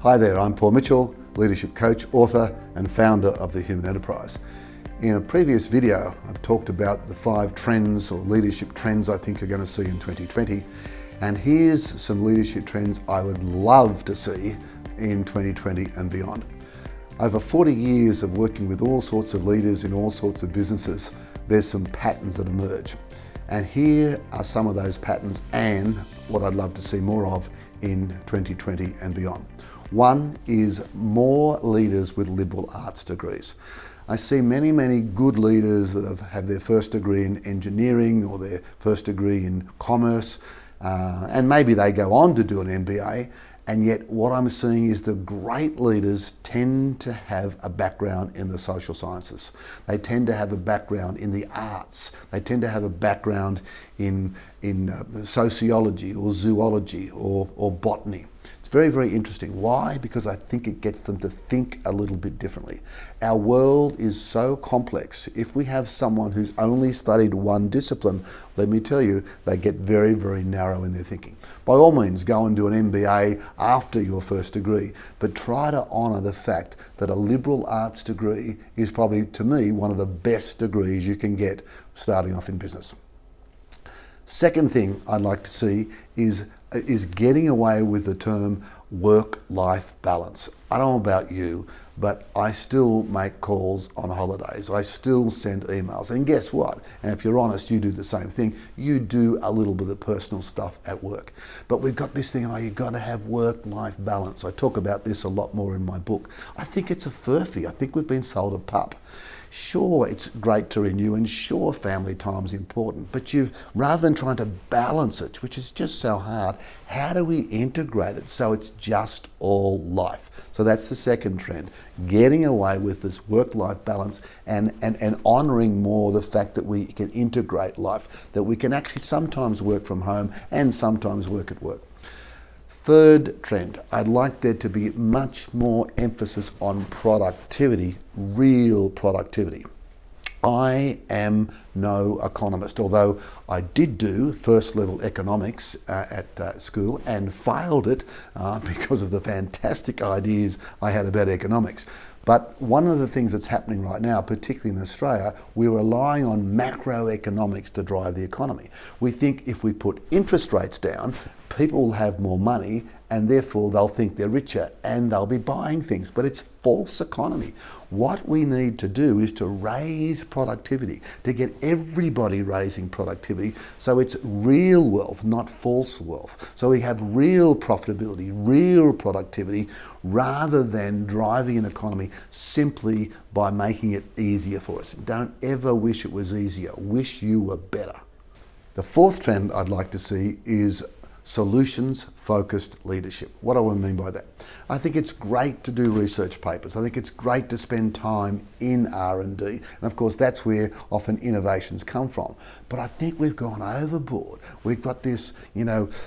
Hi there, I'm Paul Mitchell, leadership coach, author and founder of The Human Enterprise. In a previous video, I've talked about the 5 trends or leadership trends I think you're going to see in 2020. And here's some leadership trends I would love to see in 2020 and beyond. Over 40 years of working with all sorts of leaders in all sorts of businesses, there's some patterns that emerge. And here are some of those patterns and what I'd love to see more of in 2020 and beyond. One is more leaders with liberal arts degrees. I see many good leaders that have their first degree in engineering or their first degree in commerce, and maybe they go on to do an MBA, and yet what I'm seeing is the great leaders tend to have a background in the social sciences. They tend to have a background in the arts. They tend to have a background in sociology or zoology or botany. It's very interesting. Why? Because I think it gets them to think a little bit differently. Our world is so complex. If we have someone who's only studied one discipline, let me tell you, they get very narrow in their thinking. By all means, go and do an MBA after your first degree, but try to honour the fact that a liberal arts degree is probably, to me, one of the best degrees you can get starting off in business. Second thing I'd like to see is getting away with the term work-life balance. I don't know about you, but I still make calls on holidays. I still send emails. And guess what? And if you're honest, you do the same thing. You do a little bit of personal stuff at work. But we've got this thing, you've got to have work-life balance. I talk about this a lot more in my book. I think it's a furphy. I think we've been sold a pup. Sure, it's great to renew, and sure, family time's important, but rather than trying to balance it, which is just so hard, how do we integrate it so it's just all life? So that's the second trend, getting away with this work-life balance and honouring more the fact that we can integrate life, that we can actually sometimes work from home and sometimes work at work. Third trend, I'd like there to be much more emphasis on productivity, real productivity. I am no economist, although I did do first level economics at school and failed it because of the fantastic ideas I had about economics. But one of the things that's happening right now, particularly in Australia, we're relying on macroeconomics to drive the economy. We think if we put interest rates down, people will have more money and therefore they'll think they're richer and they'll be buying things. But it's false economy. What we need to do is to raise productivity, to get everybody raising productivity so it's real wealth, not false wealth. So we have real profitability, real productivity, rather than driving an economy simply by making it easier for us. Don't ever wish it was easier. Wish you were better. The fourth trend I'd like to see is solutions-focused leadership. What do I mean by that? I think it's great to do research papers. I think it's great to spend time in R&D. And of course, that's where often innovations come from. But I think we've gone overboard. We've got this,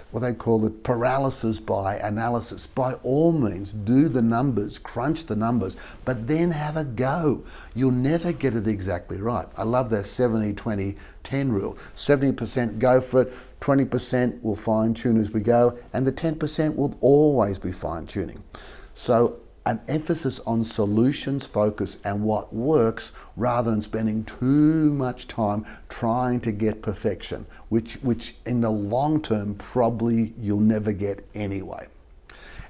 what they call it, paralysis by analysis. By all means, do the numbers, crunch the numbers, but then have a go. You'll never get it exactly right. I love that 70-20-10 rule. 70% go for it, 20% will fine tune as we go, and the 10% will always be fine tuning. So an emphasis on solutions focus and what works rather than spending too much time trying to get perfection, which in the long term probably you'll never get anyway.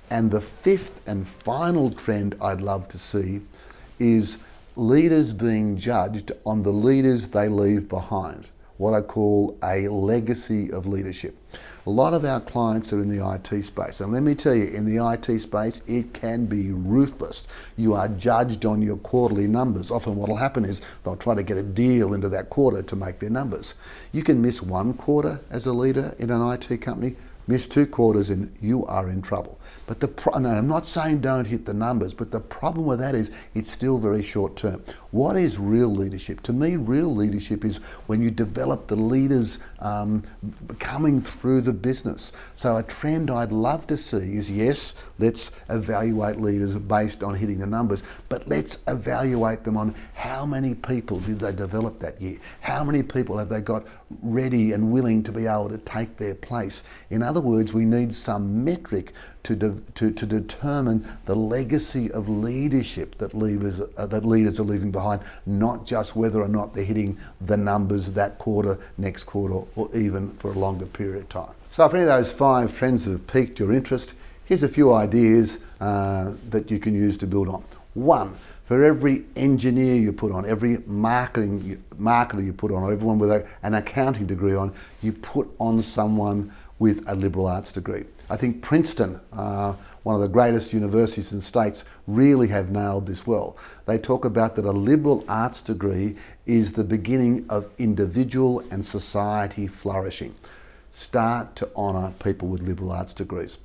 And the fifth and final trend I'd love to see is leaders being judged on the leaders they leave behind. What I call a legacy of leadership. A lot of our clients are in the IT space, and let me tell you, in the IT space, it can be ruthless. You are judged on your quarterly numbers. Often what will happen is they'll try to get a deal into that quarter to make their numbers. You can miss one quarter as a leader in an IT company, miss 2 quarters and you are in trouble. But I'm not saying don't hit the numbers, but the problem with that is it's still very short term. What is real leadership? To me, real leadership is when you develop the leaders coming through the business. So a trend I'd love to see is, yes, let's evaluate leaders based on hitting the numbers, but let's evaluate them on how many people did they develop that year? How many people have they got ready and willing to be able to take their place? In other words, we need some metric to determine the legacy of leadership that leaders are leaving behind, not just whether or not they're hitting the numbers that quarter, next quarter, or even for a longer period of time. So if any of those 5 trends have piqued your interest, here's a few ideas that you can use to build on. 1, for every engineer you put on, every marketer you put on, or everyone with an accounting degree on, you put on someone with a liberal arts degree. I think Princeton, one of the greatest universities in the States, really have nailed this well. They talk about that a liberal arts degree is the beginning of individual and society flourishing. Start to honour people with liberal arts degrees.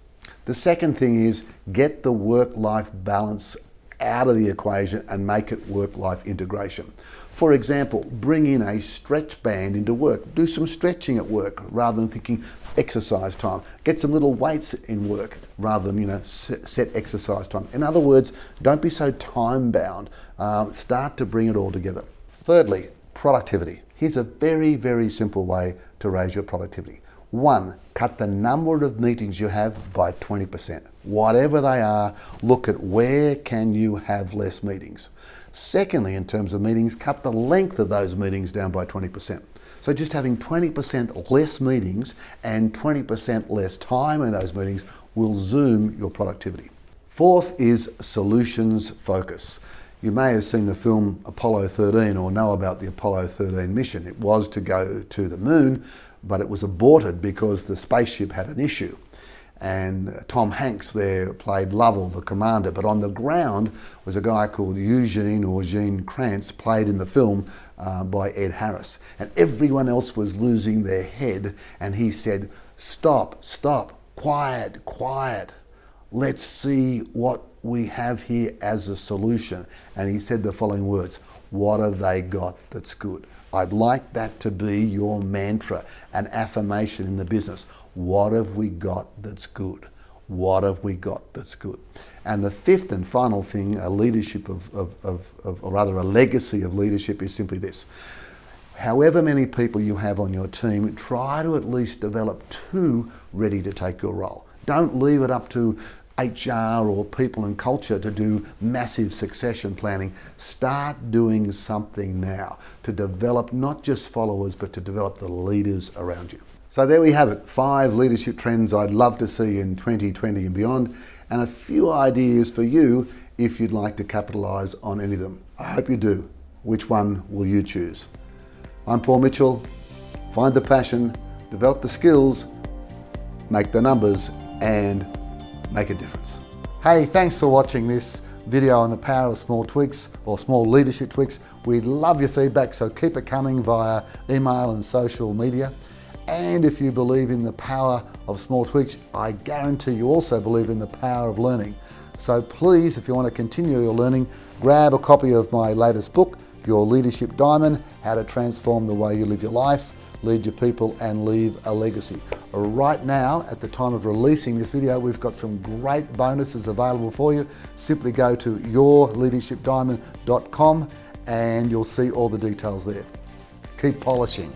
The second thing is get the work-life balance out of the equation and make it work-life integration. For example, bring in a stretch band into work. Do some stretching at work rather than thinking exercise time. Get some little weights in work rather than set exercise time. In other words, don't be so time bound. Start to bring it all together. Thirdly, productivity. Here's a very, very simple way to raise your productivity. 1, cut the number of meetings you have by 20%. Whatever they are, look at where can you have less meetings. Secondly, in terms of meetings, cut the length of those meetings down by 20%. So just having 20% less meetings and 20% less time in those meetings will zoom your productivity. 4th is solutions focus. You may have seen the film Apollo 13 or know about the Apollo 13 mission. It was to go to the moon, but it was aborted because the spaceship had an issue. And Tom Hanks there played Lovell, the commander, but on the ground was a guy called Gene Kranz, played in the film by Ed Harris. And everyone else was losing their head, and he said, stop, quiet, let's see what we have here as a solution. And he said the following words, what have they got that's good? I'd like that to be your mantra, an affirmation in the business. What have we got that's good? What have we got that's good? And the 5th and final thing, a leadership or rather a legacy of leadership, is simply this. However many people you have on your team, try to at least develop 2 ready to take your role. Don't leave it up to HR or people and culture to do massive succession planning. Start doing something now to develop not just followers, but to develop the leaders around you. So there we have it, 5 leadership trends I'd love to see in 2020 and beyond, and a few ideas for you if you'd like to capitalise on any of them. I hope you do. Which one will you choose? I'm Paul Mitchell. Find the passion, develop the skills, make the numbers, and make a difference. Hey, thanks for watching this video on the power of small tweaks or small leadership tweaks. We'd love your feedback, so keep it coming via email and social media. And if you believe in the power of small tweaks, I guarantee you also believe in the power of learning. So please, if you want to continue your learning, grab a copy of my latest book, Your Leadership Diamond, How to Transform the Way You Live Your Life, Lead Your People and Leave a Legacy. Right now, at the time of releasing this video, we've got some great bonuses available for you. Simply go to yourleadershipdiamond.com and you'll see all the details there. Keep polishing.